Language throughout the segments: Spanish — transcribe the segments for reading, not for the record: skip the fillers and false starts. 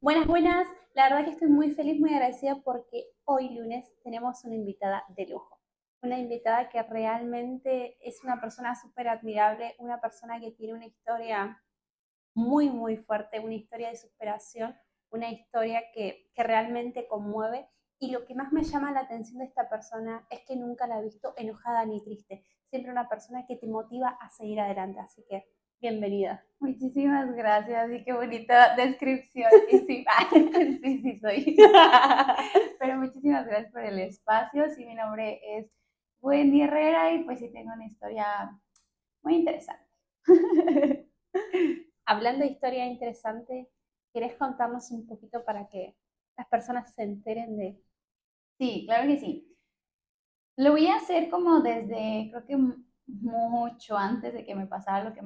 Buenas, buenas. La verdad que estoy muy feliz, muy agradecida porque hoy lunes tenemos una invitada de lujo. Una invitada que realmente es una persona súper admirable, una persona que tiene una historia muy, muy fuerte, una historia de superación, una historia que realmente conmueve. Y lo que más me llama la atención de esta persona es que nunca la he visto enojada ni triste. Siempre una persona que te motiva a seguir adelante. Así que, bienvenida. Muchísimas gracias y qué bonita descripción. Y sí, sí, sí soy. Pero muchísimas gracias por el espacio. Sí, mi nombre es Wendy Herrera y pues sí tengo una historia muy interesante. Hablando de historia interesante, ¿querés contarnos un poquito para que las personas se enteren de... Sí, claro que sí. Lo voy a hacer como desde, creo que mucho antes de que me pasara lo que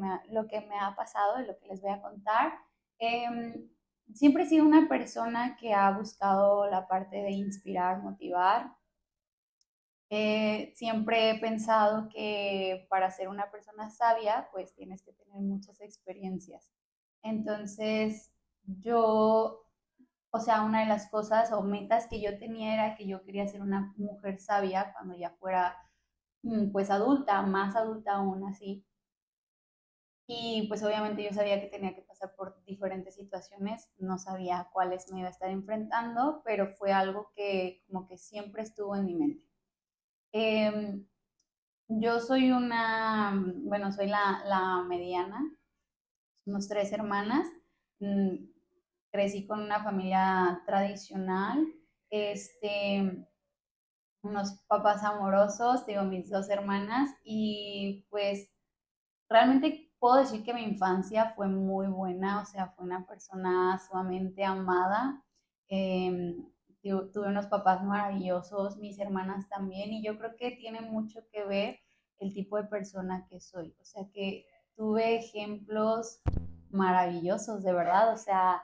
me ha pasado, de lo que les voy a contar. Em, Siempre he sido una persona que ha buscado la parte de inspirar, motivar. Siempre he pensado que para ser una persona sabia, pues tienes que tener muchas experiencias. Entonces, yo, o sea, una de las cosas o metas que yo tenía era que yo quería ser una mujer sabia cuando ya fuera, pues adulta, más adulta aún así. Y pues obviamente yo sabía que tenía que pasar por diferentes situaciones, no sabía cuáles me iba a estar enfrentando, pero fue algo que como que siempre estuvo en mi mente. Em, yo soy bueno, soy la mediana, somos tres hermanas. Mm, Crecí con una familia tradicional, este, unos papás amorosos, digo, mis dos hermanas, y pues realmente puedo decir que mi infancia fue muy buena, o sea, fue una persona sumamente amada. Eh, Tuve unos papás maravillosos, mis hermanas también, y yo creo que tiene mucho que ver el tipo de persona que soy. O sea, que tuve ejemplos maravillosos, de verdad, o sea,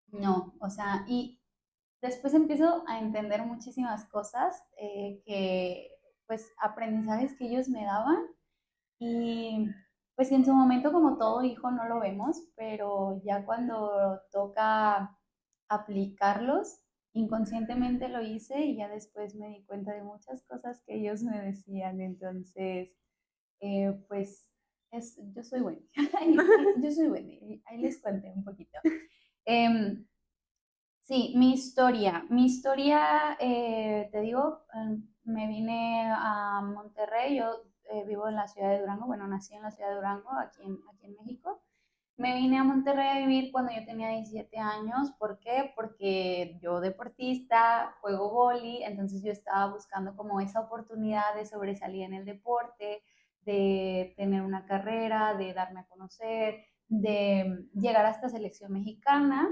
no, o sea, y después empiezo a entender muchísimas cosas que, pues, aprendizajes que ellos me daban y pues en su momento, como todo hijo, no lo vemos, pero ya cuando toca aplicarlos, inconscientemente lo hice y ya después me di cuenta de muchas cosas que ellos me decían. Entonces, pues yo soy Wendy. Yo soy Wendy. Ahí les conté un poquito. Em, Sí, mi historia, te digo, me vine a Monterrey. Yo vivo en la ciudad de Durango, bueno, nací en la ciudad de Durango, aquí en México. Me vine a Monterrey a vivir cuando yo tenía 17 años. ¿Por qué? Porque yo deportista, juego vóley, entonces yo estaba buscando como esa oportunidad de sobresalir en el deporte, de tener una carrera, de darme a conocer, de llegar hasta selección mexicana.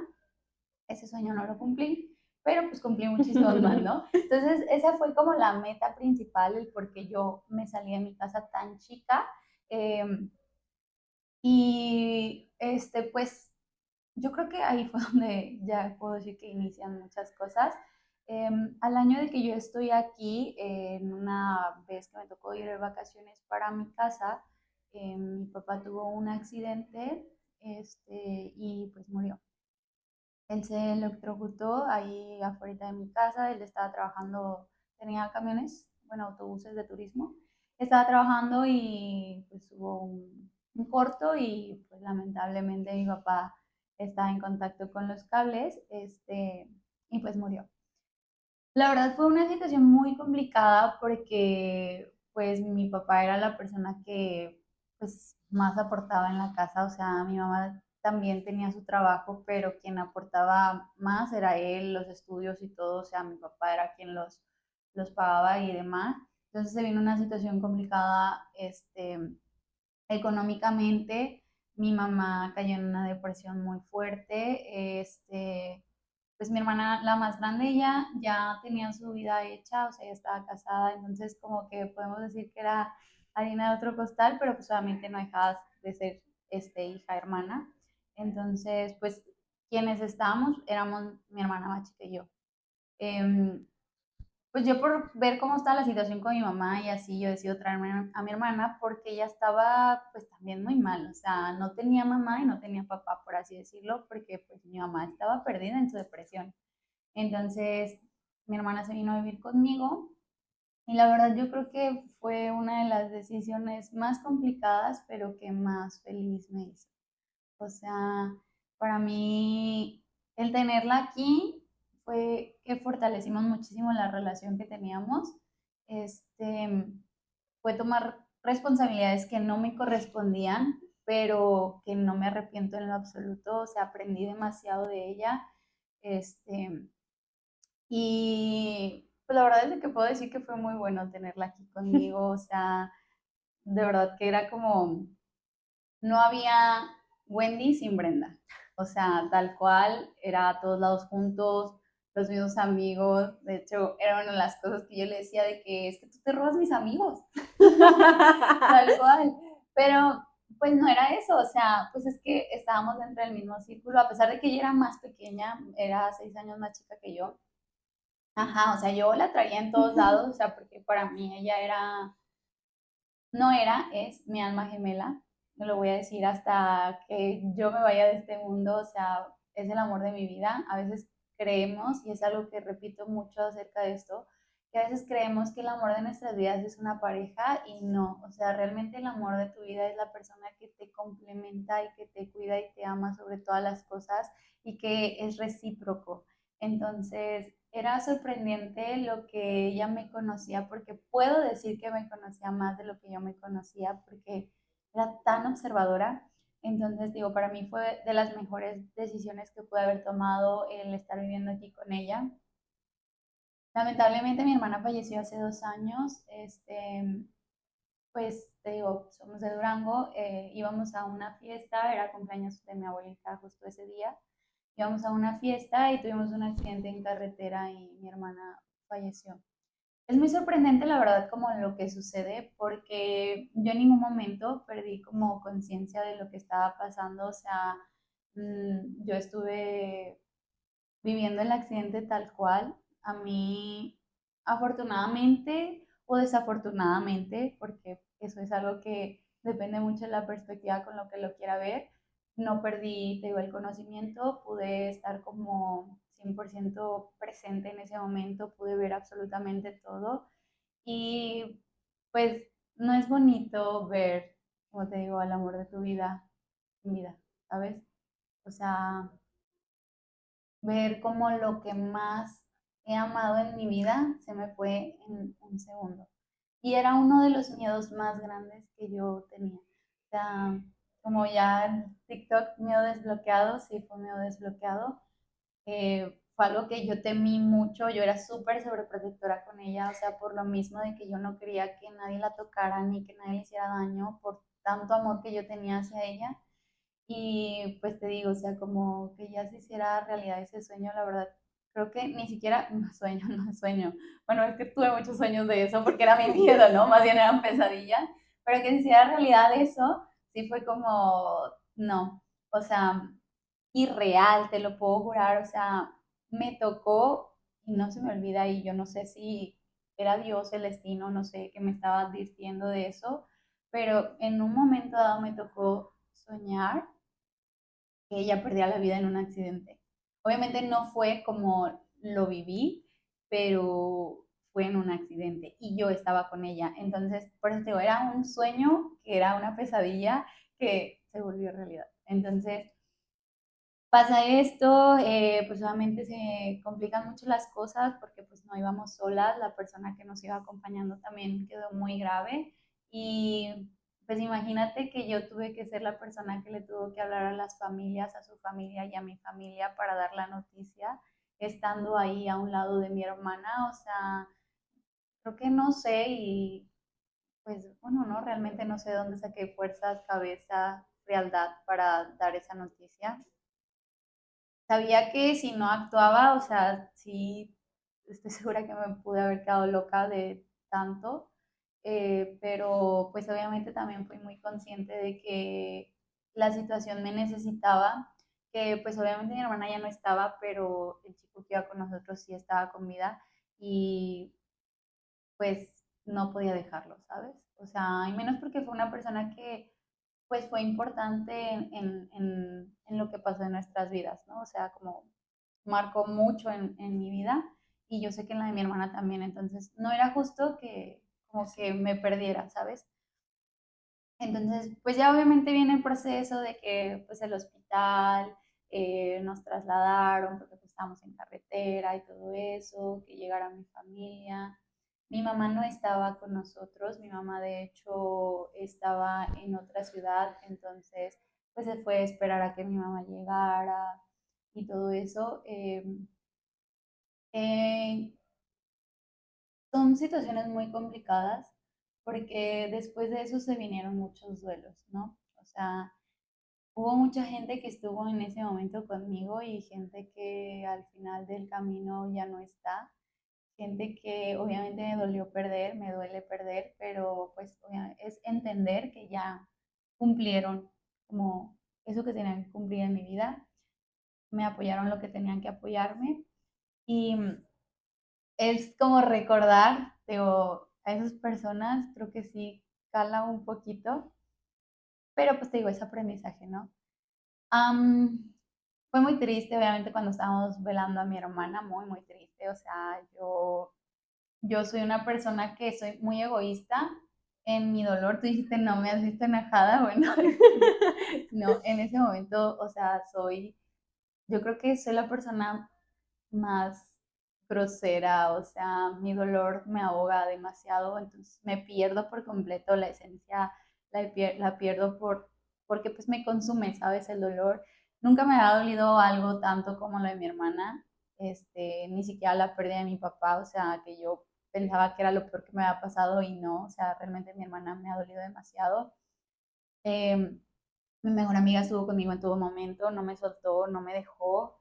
Ese sueño no lo cumplí, pero pues cumplí muchísimos más, ¿no? Entonces, esa fue como la meta principal, el por qué yo me salí de mi casa tan chica. Eh, pues yo creo que ahí fue donde ya puedo decir que inician muchas cosas. Al año de que yo estoy aquí, en una vez que me tocó ir de vacaciones para mi casa, mi papá tuvo un accidente, y pues murió. Él se electrocutó ahí afuera de mi casa. Él estaba trabajando, tenía camiones, bueno, autobuses de turismo. Estaba trabajando y pues hubo un corto y pues lamentablemente mi papá estaba en contacto con los cables, y pues murió. La verdad fue una situación muy complicada porque pues mi papá era la persona que pues más aportaba en la casa. O sea, mi mamá también tenía su trabajo, pero quien aportaba más era él, los estudios y todo. O sea, mi papá era quien los pagaba y demás. Entonces se vino una situación complicada, económicamente. Mi mamá cayó en una depresión muy fuerte. Pues mi hermana, la más grande, ella ya tenía su vida hecha, o sea, ya estaba casada. Entonces como que podemos decir que era harina de otro costal, pero pues obviamente no dejaba de ser hija, hermana. Entonces, pues quienes estábamos éramos mi hermana más chica y yo. Em, Pues yo por ver cómo está la situación con mi mamá y así, yo decido traerme a mi hermana porque ella estaba pues también muy mal, o sea, no tenía mamá y no tenía papá, por así decirlo, porque pues mi mamá estaba perdida en su depresión. Entonces, mi hermana se vino a vivir conmigo y la verdad yo creo que fue una de las decisiones más complicadas, pero que más feliz me hizo. O sea, para mí el tenerla aquí fue que fortalecimos muchísimo la relación que teníamos. Este, fue tomar responsabilidades que no me correspondían, pero que no me arrepiento en lo absoluto. O sea, aprendí demasiado de ella. Este, y pues la verdad es que puedo decir que fue muy bueno tenerla aquí conmigo. O sea, de verdad que era como no había Wendy sin Brenda. O sea, tal cual, era a todos lados juntos, los mismos amigos. De hecho, era una de las cosas que yo le decía de que es que tú te robas mis amigos. Tal cual. Pero pues no era eso, o sea, pues es que estábamos dentro del mismo círculo, a pesar de que ella era más pequeña, era 6 años más chica que yo. Ajá, o sea, yo la traía en todos lados, o sea, porque para mí ella era, no era, es mi alma gemela. No lo voy a decir hasta que yo me vaya de este mundo, o sea, es el amor de mi vida. A veces creemos, y es algo que repito mucho acerca de esto, que a veces creemos que el amor de nuestras vidas es una pareja y no, o sea, realmente el amor de tu vida es la persona que te complementa y que te cuida y te ama sobre todas las cosas y que es recíproco. Entonces, era sorprendente lo que ella me conocía, porque puedo decir que me conocía más de lo que yo me conocía, porque era tan observadora. Entonces, digo, para mí fue de las mejores decisiones que pude haber tomado el estar viviendo aquí con ella. Lamentablemente mi hermana falleció hace 2 años. Pues te digo, somos de Durango, íbamos a una fiesta, era cumpleaños de mi abuelita justo ese día. Íbamos a una fiesta y tuvimos un accidente en carretera y mi hermana falleció. Es muy sorprendente, la verdad, como lo que sucede, porque yo en ningún momento perdí como conciencia de lo que estaba pasando. O sea, yo estuve viviendo el accidente tal cual. A mí, afortunadamente o desafortunadamente, porque eso es algo que depende mucho de la perspectiva con lo que lo quiera ver, no perdí, te digo, el conocimiento, pude estar como 100% presente en ese momento, pude ver absolutamente todo y pues no es bonito ver, como te digo, al amor de tu vida sin vida, ¿sabes? O sea, ver como lo que más he amado en mi vida se me fue en un segundo. Y era uno de los miedos más grandes que yo tenía. O sea, como ya en TikTok, miedo desbloqueado, sí fue miedo desbloqueado. Fue algo que yo temí mucho, yo era súper sobreprotectora con ella, o sea, por lo mismo de que yo no quería que nadie la tocara ni que nadie le hiciera daño, por tanto amor que yo tenía hacia ella. Y pues te digo, o sea, como que ya se hiciera realidad ese sueño, la verdad, creo que ni siquiera, no sueño, no sueño. Bueno, es que tuve muchos sueños de eso porque era mi miedo, ¿no? Más bien eran pesadillas, pero que se hiciera realidad eso, sí fue como, no, o sea, irreal, te lo puedo jurar, o sea, me tocó y no se me olvida y yo no sé si era Dios, el destino, no sé, que me estaba advirtiendo de eso, pero en un momento dado me tocó soñar que ella perdía la vida en un accidente. Obviamente no fue como lo viví, pero fue en un accidente y yo estaba con ella. Entonces, por eso te digo, era un sueño que era una pesadilla que se volvió realidad. Entonces, pasa esto, pues obviamente se complican mucho las cosas porque pues no íbamos solas, la persona que nos iba acompañando también quedó muy grave y pues imagínate que yo tuve que ser la persona que le tuvo que hablar a las familias, a su familia y a mi familia para dar la noticia, estando ahí a un lado de mi hermana. O sea, creo que no sé y pues bueno, no, realmente no sé dónde saqué fuerzas, cabeza, frialdad para dar esa noticia. Sabía que si no actuaba, o sea, sí, estoy segura que me pude haber quedado loca de tanto, pero pues obviamente también fui muy consciente de que la situación me necesitaba, que pues obviamente mi hermana ya no estaba, pero el chico que iba con nosotros sí estaba con vida y pues no podía dejarlo, ¿sabes? O sea, y menos porque fue una persona que pues fue importante en lo que pasó en nuestras vidas, ¿no? O sea, como marcó mucho en mi vida y yo sé que en la de mi hermana también, entonces no era justo que como que me perdiera, ¿sabes? Entonces, pues ya obviamente viene el proceso de que pues el hospital, nos trasladaron porque pues estábamos en carretera y todo eso, que llegara mi familia. Mi mamá no estaba con nosotros, mi mamá de hecho estaba en otra ciudad, entonces pues se fue a esperar a que mi mamá llegara y todo eso. Eh, Son situaciones muy complicadas porque después de eso se vinieron muchos duelos, ¿no? O sea, hubo mucha gente que estuvo en ese momento conmigo y gente que al final del camino ya no está. Gente que obviamente me dolió perder, me duele perder, pero pues es entender que ya cumplieron como eso que tenían que cumplir en mi vida. Me apoyaron lo que tenían que apoyarme y es como recordar, digo, a esas personas, creo que sí cala un poquito, pero pues te digo, es aprendizaje, ¿no? Am, Fue muy triste, obviamente, cuando estábamos velando a mi hermana, muy, muy triste. O sea, yo soy una persona que soy muy egoísta en mi dolor. Tú dijiste, no me has visto enojada. Bueno, no, en ese momento, o sea, yo creo que soy la persona más grosera, o sea, mi dolor me ahoga demasiado, entonces me pierdo por completo la esencia, la pierdo porque pues me consume, ¿sabes? El dolor. Nunca me ha dolido algo tanto como lo de mi hermana, ni siquiera la pérdida de mi papá, o sea, que yo pensaba que era lo peor que me había pasado y no, o sea, realmente mi hermana me ha dolido demasiado. Eh, Mi mejor amiga estuvo conmigo en todo momento, no me soltó, no me dejó.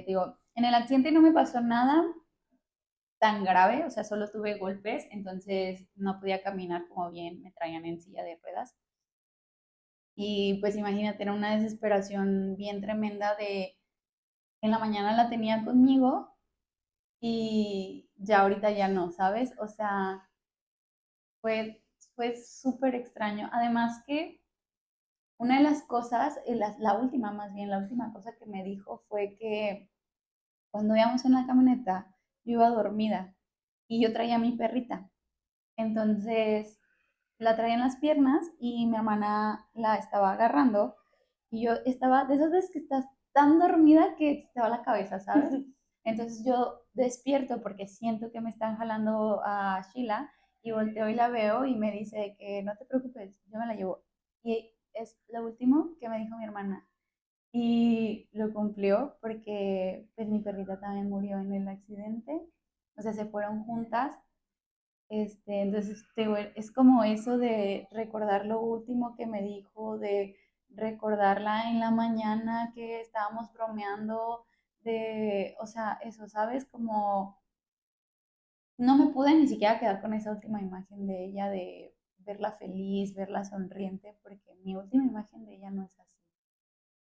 Digo, en el accidente no me pasó nada tan grave, o sea, solo tuve golpes, entonces no podía caminar como bien, me traían en silla de ruedas. Y pues imagínate, era una desesperación bien tremenda de, en la mañana la tenía conmigo y ya ahorita ya no, ¿sabes? O sea, fue, fue súper extraño. Además que una de las cosas, la última más bien, la última cosa que me dijo fue que cuando íbamos en la camioneta, yo iba dormida y yo traía a mi perrita. Entonces la traía en las piernas y mi hermana la estaba agarrando y yo estaba de esas veces que estás tan dormida que te va la cabeza, ¿sabes? Entonces yo despierto porque siento que me están jalando a Sheila y volteo y la veo y me dice que no te preocupes, yo me la llevo. Y es lo último que me dijo mi hermana. Y lo cumplió porque pues mi perrita también murió en el accidente, o sea, se fueron juntas. Entonces es como eso de recordar lo último que me dijo, de recordarla en la mañana que estábamos bromeando, o sea, eso, ¿sabes? Como no me pude ni siquiera quedar con esa última imagen de ella, de verla feliz, verla sonriente, porque mi última imagen de ella no es así.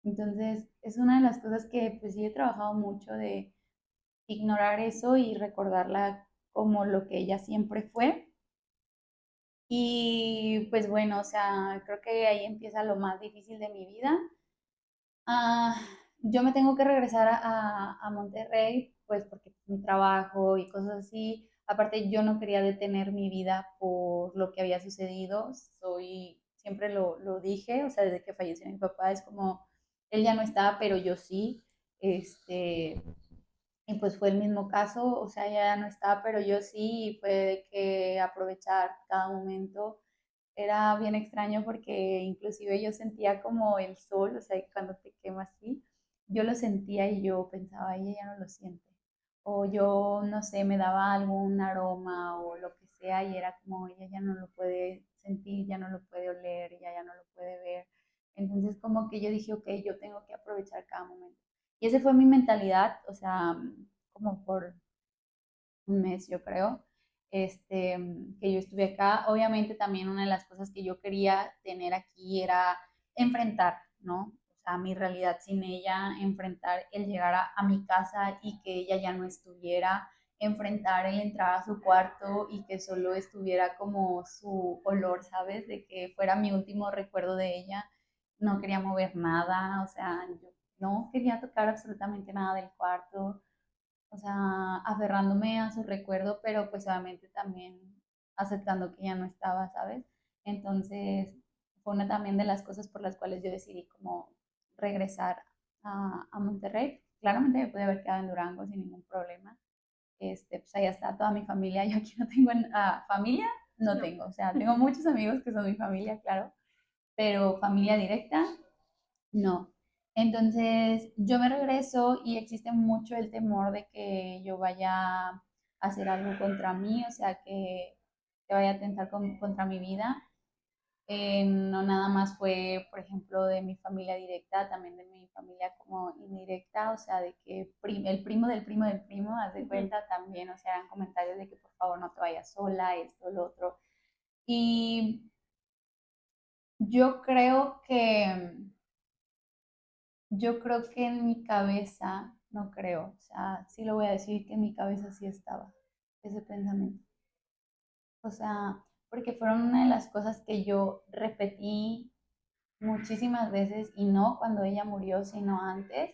Entonces, es una de las cosas que pues sí he trabajado mucho de ignorar eso y recordarla como lo que ella siempre fue. Y pues bueno, o sea, creo que ahí empieza lo más difícil de mi vida. Ah, yo me tengo que regresar a Monterrey, pues porque mi trabajo y cosas así. Aparte, yo no quería detener mi vida por lo que había sucedido. Siempre lo dije, o sea, desde que falleció mi papá, es como, él ya no está, pero yo sí. Este, y pues fue el mismo caso, o sea, ella ya no está, pero yo sí, y fue de que aprovechar cada momento. Era bien extraño porque inclusive yo sentía como el sol, o sea, cuando te quema así, yo lo sentía y yo pensaba, ella ya no lo siente. O yo, no sé, me daba algún aroma o lo que sea y era como, ella ya no lo puede sentir, ya no lo puede oler, ella ya no lo puede ver. Entonces como que yo dije, ok, yo tengo que aprovechar cada momento. Y esa fue mi mentalidad, o sea, como por un mes, yo creo, que yo estuve acá. Obviamente también una de las cosas que yo quería tener aquí era enfrentar, ¿no? O sea, mi realidad sin ella, enfrentar el llegar a mi casa y que ella ya no estuviera. enfrentar el entrar a su cuarto y que solo estuviera como su olor, ¿sabes? De que fuera mi último recuerdo de ella. No quería mover nada, o sea, yo no quería tocar absolutamente nada del cuarto, o sea, aferrándome a su recuerdo, pero pues obviamente también aceptando que ya no estaba, ¿sabes? Entonces, fue una también de las cosas por las cuales yo decidí como regresar a Monterrey. Claramente me pude haber quedado en Durango sin ningún problema. Pues allá está toda mi familia. Yo aquí no tengo familia, no No. tengo. O sea, tengo muchos amigos que son mi familia, claro, pero familia directa, no. Entonces, yo me regreso y existe mucho el temor de que yo vaya a hacer algo contra mí, o sea, que vaya a atentar contra mi vida. No nada más fue, por ejemplo, de mi familia directa, también de mi familia como indirecta, o sea, de que el primo del primo del primo, haz de Ujú. cuenta también, o sea, eran comentarios de que por favor no te vayas sola, esto, lo otro. Y yo creo que Yo creo que en mi cabeza, no creo, o sea, sí lo voy a decir que en mi cabeza sí estaba ese pensamiento. O sea, porque fueron una de las cosas que yo repetí muchísimas veces y no cuando ella murió, sino antes.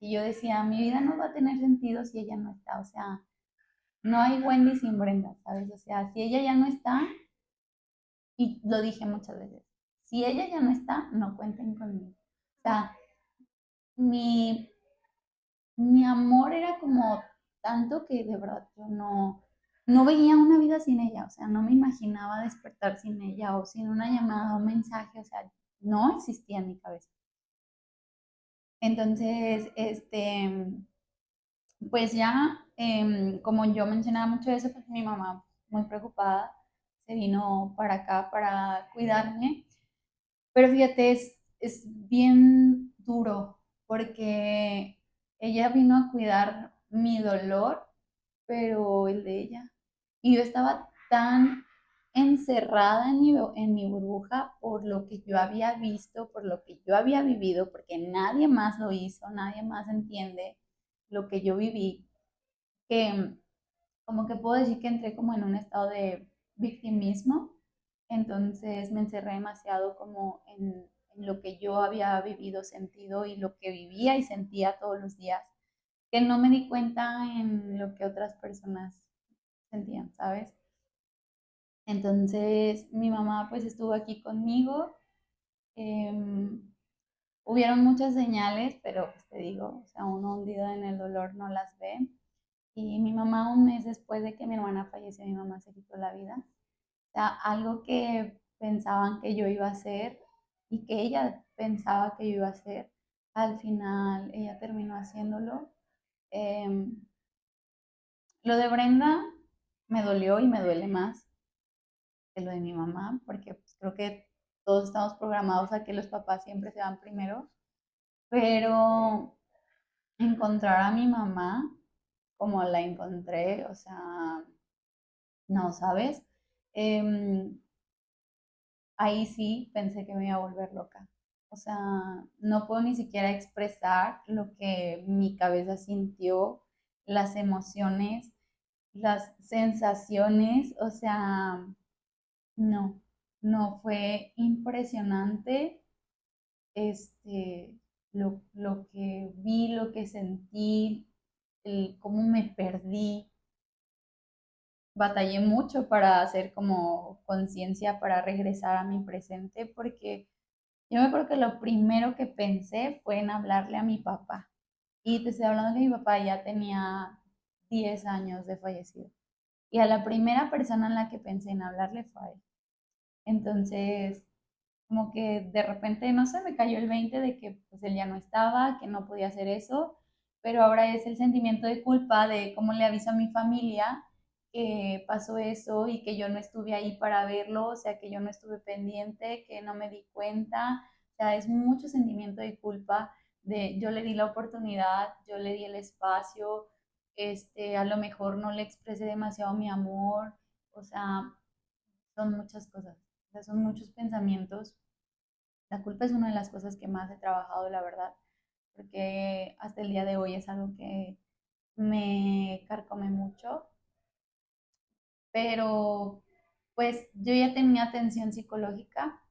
Y yo decía, mi vida no va a tener sentido si ella no está. O sea, no hay Wendy sin Brenda, ¿sabes? O sea, si ella ya no está, y lo dije muchas veces, si ella ya no está, no cuenten conmigo. O sea, mi, mi amor era como tanto que de verdad yo no veía una vida sin ella, o sea, no me imaginaba despertar sin ella o sin una llamada o un mensaje, o sea, no existía en mi cabeza. Entonces, pues ya, como yo mencionaba mucho eso, pues mi mamá muy preocupada se vino para acá para cuidarme, pero fíjate, es bien duro porque ella vino a cuidar mi dolor, pero el de ella. Y yo estaba tan encerrada en mi burbuja por lo que yo había visto, por lo que yo había vivido, porque nadie más lo hizo, nadie más entiende lo que yo viví, que como que puedo decir que entré como en un estado de victimismo, entonces me encerré demasiado como en lo que yo había vivido, sentido y lo que vivía y sentía todos los días, que no me di cuenta en lo que otras personas sentían, ¿sabes? Entonces mi mamá pues estuvo aquí conmigo, em, hubieron muchas señales, pero pues te digo, o sea, uno hundido en el dolor no las ve. Y mi mamá, un mes después de que mi hermana falleció, mi mamá se quitó la vida. O sea, algo que pensaban que yo iba a hacer y que ella pensaba que yo iba a hacer, al final ella terminó haciéndolo. Em, lo de Brenda me dolió y me duele más que lo de mi mamá, porque pues, creo que todos estamos programados a que los papás siempre se van primero, pero encontrar a mi mamá como la encontré, o sea, no, ¿sabes? Em, ahí sí pensé que me iba a volver loca. O sea, no puedo ni siquiera expresar lo que mi cabeza sintió, las emociones, las sensaciones, o sea, no, no, fue impresionante lo que vi, lo que sentí, cómo me perdí. Batallé mucho para hacer como conciencia, para regresar a mi presente, porque yo me acuerdo que lo primero que pensé fue en hablarle a mi papá. Y te estoy hablando que mi papá ya tenía 10 años de fallecido. Y a la primera persona en la que pensé en hablarle fue a él. Entonces, como que de repente, no sé, me cayó el 20 de que pues él ya no estaba, que no podía hacer eso, pero ahora es el sentimiento de culpa de cómo le aviso a mi familia que pasó eso y que yo no estuve ahí para verlo, o sea, que yo no estuve pendiente, que no me di cuenta, o sea, es mucho sentimiento de culpa de yo le di la oportunidad, yo le di el espacio, a lo mejor no le expresé demasiado mi amor, o sea, son muchas cosas, o sea, son muchos pensamientos. La culpa es una de las cosas que más he trabajado, la verdad, porque hasta el día de hoy es algo que me carcome mucho, pero pues yo ya tenía atención psicológica,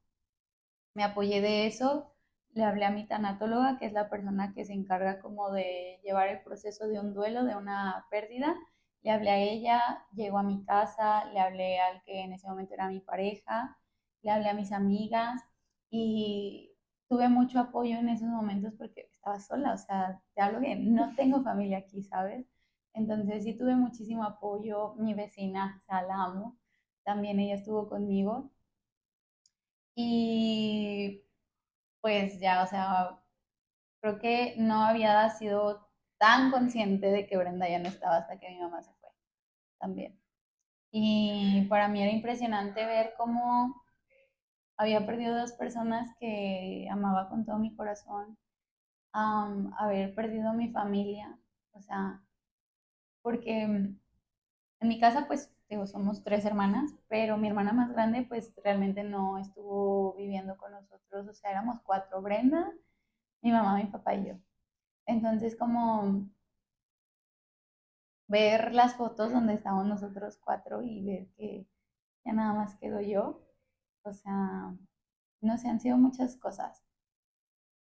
me apoyé de eso, le hablé a mi tanatóloga, que es la persona que se encarga como de llevar el proceso de un duelo, de una pérdida. Le hablé a ella, llegó a mi casa, le hablé al que en ese momento era mi pareja, le hablé a mis amigas y tuve mucho apoyo en esos momentos porque estaba sola, o sea, te hablo que no tengo familia aquí, ¿sabes? Entonces sí tuve muchísimo apoyo, mi vecina, o sea, la amo, también ella estuvo conmigo y pues ya, o sea, creo que no había sido tan consciente de que Brenda ya no estaba hasta que mi mamá se fue también. Y para mí era impresionante ver cómo había perdido dos personas que amaba con todo mi corazón, haber perdido mi familia, o sea, porque en mi casa pues digo, somos tres hermanas, pero mi hermana más grande pues realmente no estuvo viviendo con nosotros, o sea, éramos cuatro, Brenda, mi mamá, mi papá y yo. Entonces, como ver las fotos donde estamos nosotros cuatro y ver que ya nada más quedo yo, o sea, no sé, han sido muchas cosas.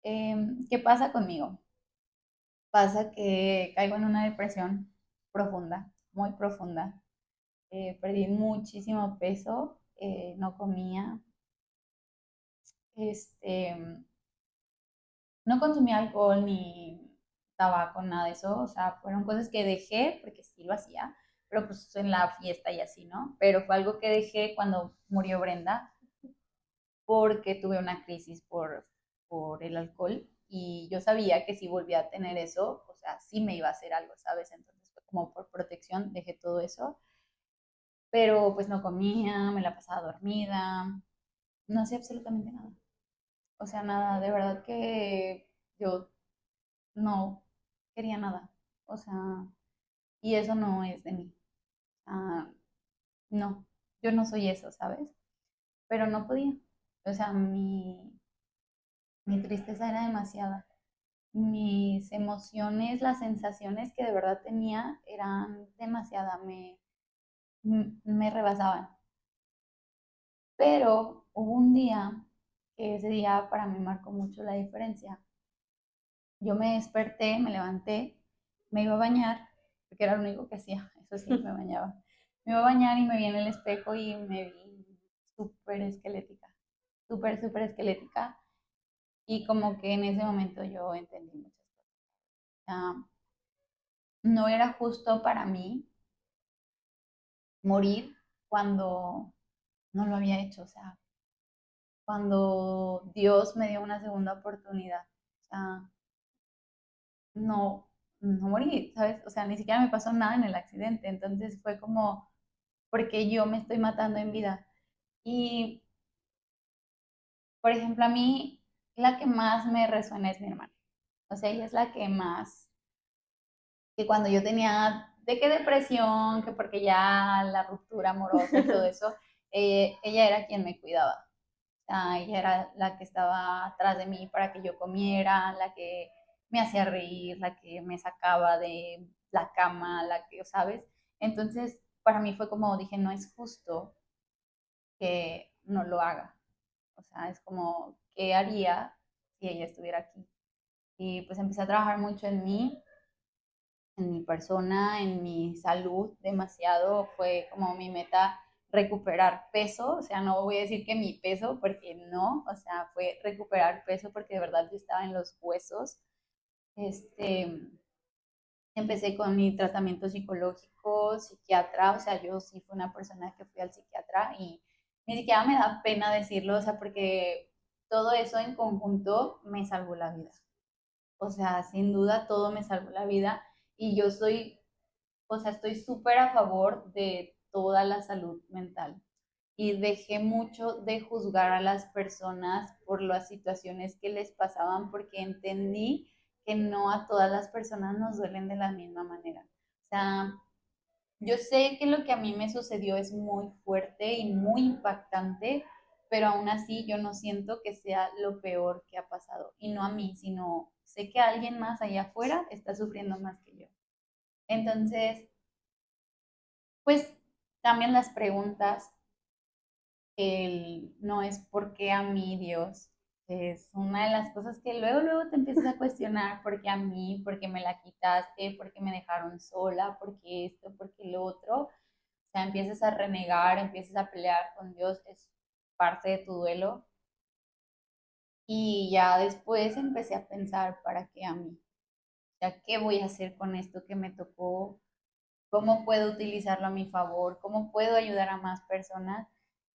¿Qué pasa conmigo? Pasa que caigo en una depresión profunda, muy profunda. Perdí muchísimo peso, no comía, este, no consumía alcohol ni tabaco, nada de eso, o sea, fueron cosas que dejé, porque sí lo hacía, pero pues en la fiesta y así, ¿no? Pero fue algo que dejé cuando murió Brenda, porque tuve una crisis por el alcohol y yo sabía que si volvía a tener eso, o sea, sí me iba a hacer algo, ¿sabes? Entonces fue como por protección dejé todo eso, pero pues no comía, me la pasaba dormida, no hacía absolutamente nada. O sea, nada, de verdad que yo no quería nada. O sea, y eso no es de mí. Ah, no, yo no soy eso, ¿sabes? Pero no podía. O sea, mi tristeza era demasiada. Mis emociones, las sensaciones que de verdad tenía eran demasiadas, me rebasaban. Pero hubo un día que ese día para mí marcó mucho la diferencia. Yo me desperté, me levanté, me iba a bañar, porque era lo único que hacía, eso sí, me bañaba. Me iba a bañar y me vi en el espejo y me vi súper esquelética, súper, súper esquelética. Y como que en ese momento yo entendí muchas cosas. O sea, no era justo para mí morir cuando no lo había hecho, o sea, cuando Dios me dio una segunda oportunidad. O sea, no, no morí, ¿sabes? O sea, ni siquiera me pasó nada en el accidente, entonces fue como, porque yo me estoy matando en vida. Y, por ejemplo, a mí la que más me resuena es mi hermana. O sea, ella es la que más, que cuando yo tenía, de qué depresión, que porque ya la ruptura amorosa y todo eso, ella era quien me cuidaba. O sea, ella era la que estaba atrás de mí para que yo comiera, la que me hacía reír, la que me sacaba de la cama, la que, ¿sabes? Entonces, para mí fue como dije, no es justo que no lo haga. O sea, es como, ¿qué haría si ella estuviera aquí? Y pues empecé a trabajar mucho en mi persona, en mi salud, demasiado. Fue como mi meta recuperar peso, o sea, no voy a decir que mi peso, porque no, o sea, fue recuperar peso porque de verdad yo estaba en los huesos. Este, empecé con mi tratamiento psicológico, psiquiatra, o sea, yo sí fui una persona que fui al psiquiatra y ni siquiera me da pena decirlo, o sea, porque todo eso en conjunto me salvó la vida. O sea, sin duda todo me salvó la vida y yo soy, o sea, estoy súper a favor de toda la salud mental y dejé mucho de juzgar a las personas por las situaciones que les pasaban porque entendí que no a todas las personas nos duelen de la misma manera. O sea, yo sé que lo que a mí me sucedió es muy fuerte y muy impactante, pero aún así yo no siento que sea lo peor que ha pasado. Y no a mí, sino sé que alguien más allá afuera está sufriendo más que yo. Entonces, pues cambian las preguntas. No es por qué a mí, Dios. Es una de las cosas que luego te empiezas a cuestionar, ¿por qué a mí? ¿Por qué me la quitaste? ¿Por qué me dejaron sola? ¿Por qué esto? ¿Por qué lo otro? O sea, empiezas a renegar, empiezas a pelear con Dios, es parte de tu duelo. Y ya después empecé a pensar, ¿para qué a mí? O sea, ¿qué voy a hacer con esto que me tocó? ¿Cómo puedo utilizarlo a mi favor? ¿Cómo puedo ayudar a más personas?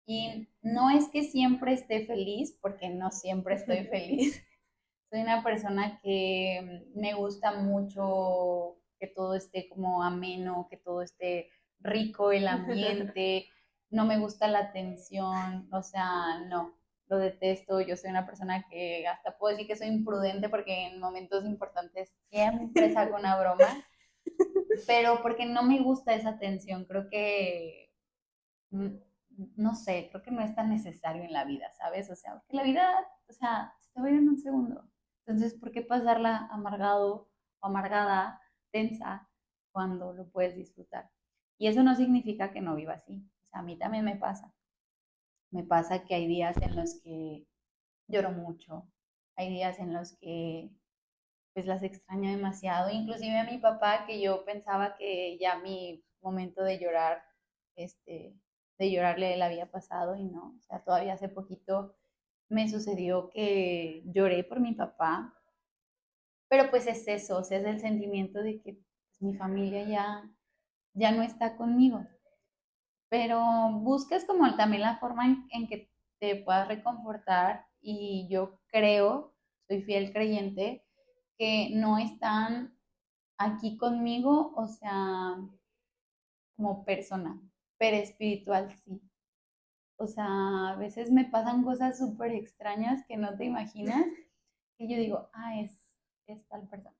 Y no es que siempre esté feliz, porque no siempre estoy feliz. Soy una persona que me gusta mucho que todo esté como ameno, que todo esté rico el ambiente. No me gusta la tensión, o sea, no, lo detesto. Yo soy una persona que hasta puedo decir que soy imprudente porque en momentos importantes siempre saco una broma, pero porque no me gusta esa tensión. Creo que mm, no sé, creo que no es tan necesario en la vida, ¿sabes? O sea, porque la vida, o sea, se te va a ir en un segundo. Entonces, ¿por qué pasarla amargado o amargada, tensa, cuando lo puedes disfrutar? Y eso no significa que no viva así. O sea, a mí también me pasa. Me pasa que hay días en los que lloro mucho, hay días en los que pues las extraño demasiado. Inclusive a mi papá, que yo pensaba que ya mi momento de llorar, este, de llorarle le había pasado y no. O sea, todavía hace poquito me sucedió que lloré por mi papá, pero pues es eso, o sea, es el sentimiento de que pues, mi familia ya no está conmigo. Pero buscas como también la forma en que te puedas reconfortar y yo creo, soy fiel creyente, que no están aquí conmigo, o sea, como persona, pero espiritual sí. O sea, a veces me pasan cosas súper extrañas que no te imaginas, que yo digo, es tal persona,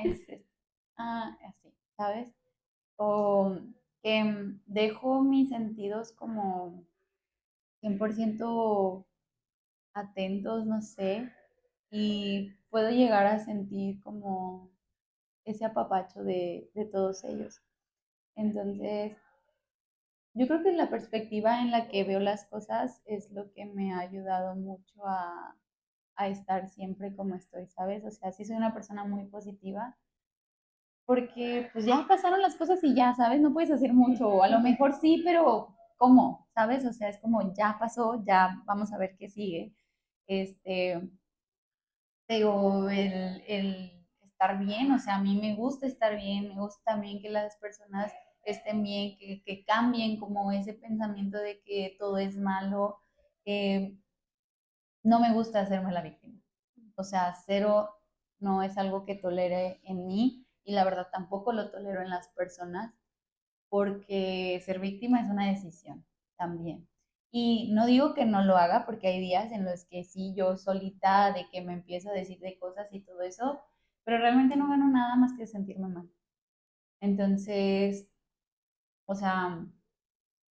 es esto, así, ¿sabes? O que dejo mis sentidos como 100% atentos, no sé, y puedo llegar a sentir como ese apapacho de todos ellos. Entonces, yo creo que la perspectiva en la que veo las cosas es lo que me ha ayudado mucho a estar siempre como estoy, ¿sabes? O sea, sí soy una persona muy positiva porque pues ya pasaron las cosas y ya, ¿sabes? No puedes hacer mucho, o a lo mejor sí, pero ¿cómo? ¿Sabes? O sea, es como ya pasó, ya vamos a ver qué sigue. Este, digo, el estar bien, o sea, a mí me gusta estar bien, me gusta también que las personas estén bien, que cambien como ese pensamiento de que todo es malo. eh, no me gusta hacerme la víctima. O sea, cero no es algo que tolere en mí y la verdad tampoco lo tolero en las personas porque ser víctima es una decisión también. Y no digo que no lo haga porque hay días en los que sí, yo solita de que me empiezo a decir de cosas y todo eso, pero realmente no gano nada más que sentirme mal. Entonces, o sea,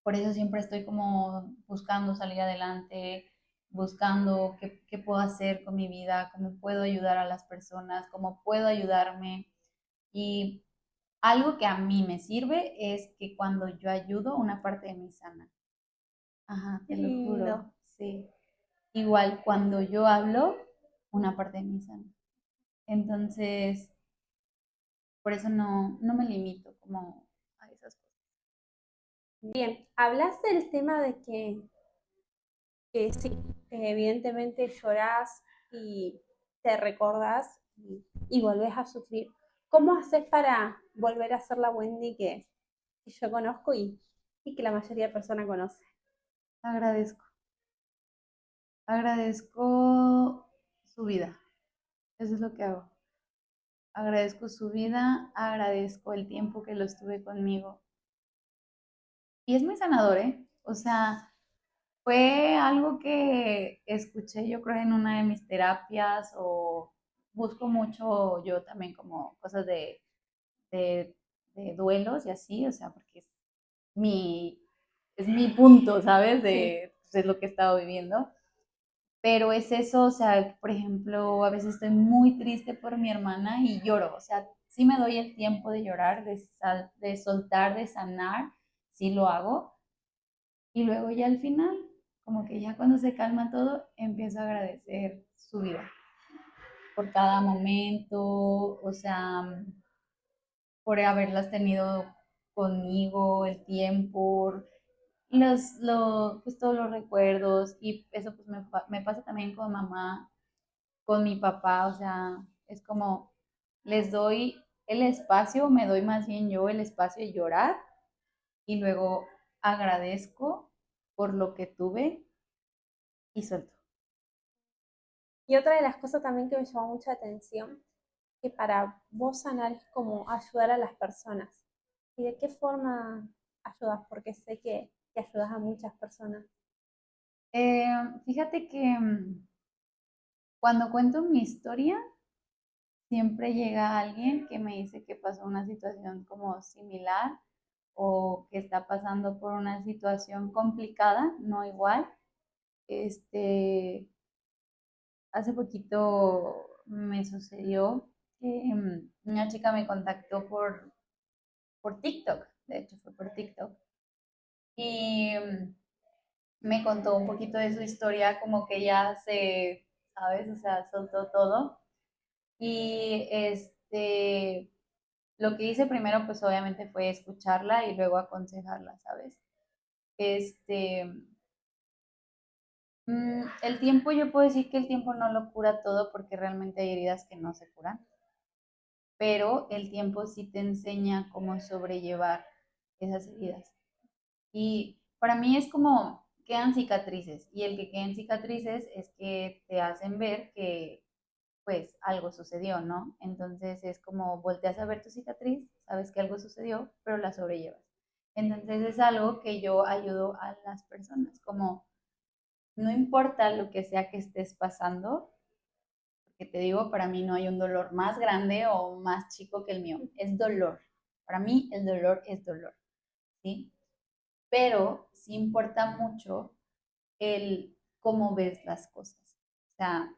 por eso siempre estoy como buscando salir adelante, buscando qué puedo hacer con mi vida, cómo puedo ayudar a las personas, cómo puedo ayudarme. Y algo que a mí me sirve es que cuando yo ayudo, una parte de mí sana. Ajá, Qué te lo lindo. juro, sí. Igual cuando yo hablo, una parte de mí sana. Entonces, por eso no me limito como a esas cosas. Bien, hablas del tema de que sí, evidentemente llorás y te recordás y volvés a sufrir. ¿Cómo haces para volver a ser la Wendy que yo conozco y que la mayoría de personas conoce? Agradezco, agradezco su vida. Eso es lo que hago. Agradezco su vida, agradezco el tiempo que lo estuve conmigo. Y es muy sanador, ¿eh? O sea, fue algo que escuché yo creo en una de mis terapias o busco mucho yo también como cosas de, de duelos y así, o sea, porque mi, es mi punto, ¿sabes? Sí. Pues, es lo que he estado viviendo. Pero es eso, o sea, por ejemplo, a veces estoy muy triste por mi hermana y lloro, o sea, sí me doy el tiempo de llorar, de soltar, de sanar, sí lo hago. Y luego ya al final, como que ya cuando se calma todo, empiezo a agradecer su vida por cada momento, o sea, por haberlas tenido conmigo, el tiempo, pues todos los recuerdos, y eso pues me pasa también con mamá, con mi papá, o sea, es como les doy el espacio, me doy más bien yo el espacio de llorar y luego agradezco por lo que tuve y suelto. Y otra de las cosas también que me llamó mucha atención, que para vos sanar es como ayudar a las personas. ¿Y de qué forma ayudas? Porque sé que ayudas a muchas personas. Eh, Fíjate que cuando cuento mi historia, siempre llega alguien que me dice que pasó una situación como similar o que está pasando por una situación complicada, no igual. Este, Hace poquito me sucedió que una chica me contactó por TikTok, de hecho fue por TikTok, y me contó un poquito de su historia, como que ya se, ¿sabes? O sea, soltó todo. Y lo que hice primero, pues obviamente fue escucharla y luego aconsejarla, ¿sabes? Este, el tiempo, yo puedo decir que el tiempo no lo cura todo porque realmente hay heridas que no se curan, pero el tiempo sí te enseña cómo sobrellevar esas heridas. Y para mí es como quedan cicatrices y el que queden cicatrices es que te hacen ver que pues algo sucedió, ¿no? Entonces es como volteas a ver tu cicatriz, sabes que algo sucedió, pero la sobrellevas. Entonces es algo que yo ayudo a las personas, como no importa lo que sea que estés pasando, porque te digo, para mí no hay un dolor más grande o más chico que el mío, es dolor. Para mí el dolor es dolor, ¿sí? Pero sí importa mucho el cómo ves las cosas. O sea,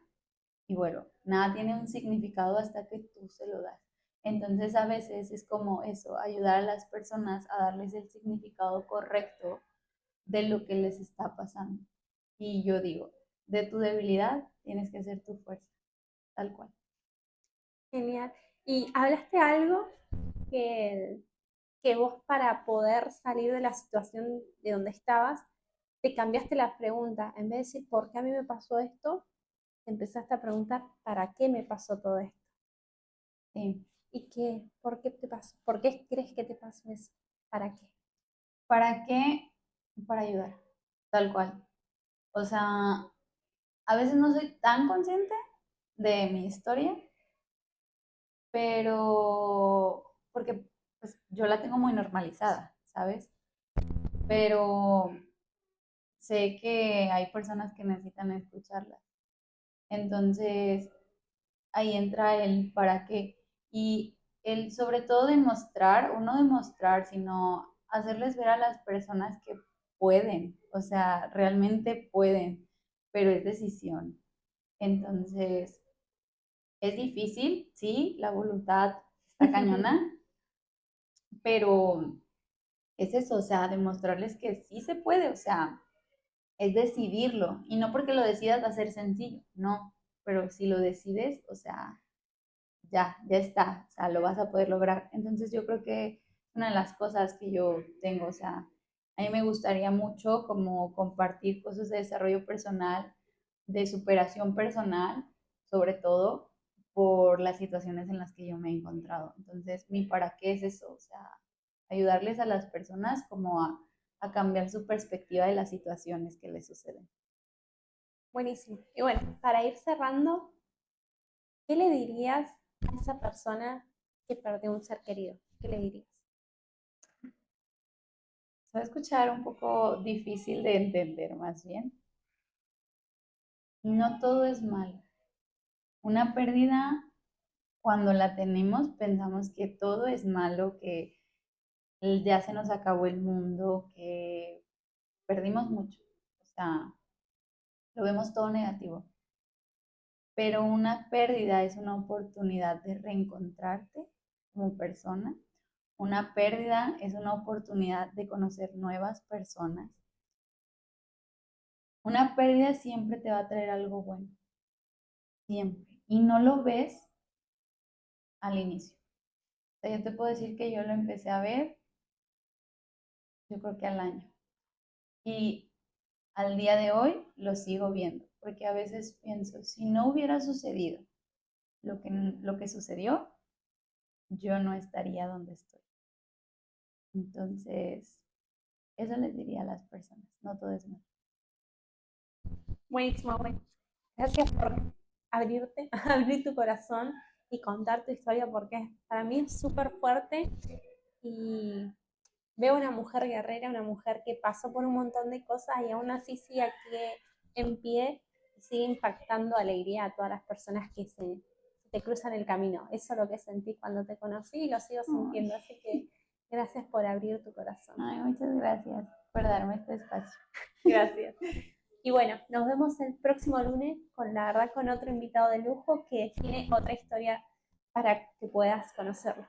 y bueno, nada tiene un significado hasta que tú se lo das. Entonces a veces es como eso, ayudar a las personas a darles el significado correcto de lo que les está pasando. Y yo digo, de tu debilidad tienes que hacer tu fuerza, tal cual. Genial. Y hablaste algo que, que vos para poder salir de la situación de donde estabas, te cambiaste la pregunta. En vez de decir, ¿por qué a mí me pasó esto? Te empezaste a preguntar, ¿para qué me pasó todo esto? Sí. ¿Y qué? ¿Por qué te pasó? ¿Por qué crees que te pasó eso? ¿Para qué? ¿Para qué? Para ayudar, tal cual. O sea, a veces no soy tan consciente de mi historia, pero porque pues, yo la tengo muy normalizada, ¿sabes? Pero sé que hay personas que necesitan escucharla. Entonces, ahí entra el para qué. Y el sobre todo demostrar, o no demostrar, sino hacerles ver a las personas que pueden, o sea, realmente pueden, pero es decisión. Entonces, es difícil, sí, la voluntad está cañona, pero es eso, o sea, demostrarles que sí se puede, o sea, es decidirlo. Y no porque lo decidas va a ser sencillo, no, pero si lo decides, o sea, ya está, o sea, lo vas a poder lograr. Entonces yo creo que una de las cosas que yo tengo, o sea, a mí me gustaría mucho como compartir cosas de desarrollo personal, de superación personal, sobre todo por las situaciones en las que yo me he encontrado. Entonces, mi para qué es eso, o sea, ayudarles a las personas como a cambiar su perspectiva de las situaciones que les suceden. Buenísimo. Y bueno, para ir cerrando, ¿qué le dirías a esa persona que perdió un ser querido? ¿Qué le dirías? Se va a escuchar un poco difícil de entender más bien. No todo es malo. Una pérdida, cuando la tenemos, pensamos que todo es malo, que ya se nos acabó el mundo, que perdimos mucho. O sea, lo vemos todo negativo. Pero una pérdida es una oportunidad de reencontrarte, como persona. Una pérdida es una oportunidad de conocer nuevas personas. Una pérdida siempre te va a traer algo bueno, siempre. Y no lo ves al inicio. O sea, yo te puedo decir que yo lo empecé a ver, yo creo que al año. Y al día de hoy lo sigo viendo, porque a veces pienso, si no hubiera sucedido lo que sucedió, yo no estaría donde estoy. Entonces, eso les diría a las personas, no todo es malo. Buenísimo, bueno. Gracias por abrirte, abrir tu corazón y contar tu historia porque para mí es súper fuerte y veo una mujer guerrera, una mujer que pasó por un montón de cosas y aún así sigue aquí en pie y sigue impactando alegría a todas las personas que se te cruzan el camino. Eso es lo que sentí cuando te conocí y lo sigo sintiendo, así que gracias por abrir tu corazón. Ay, muchas gracias por darme este espacio. Gracias. Y bueno, nos vemos el próximo lunes con la verdad con otro invitado de lujo que tiene otra historia para que puedas conocerlo.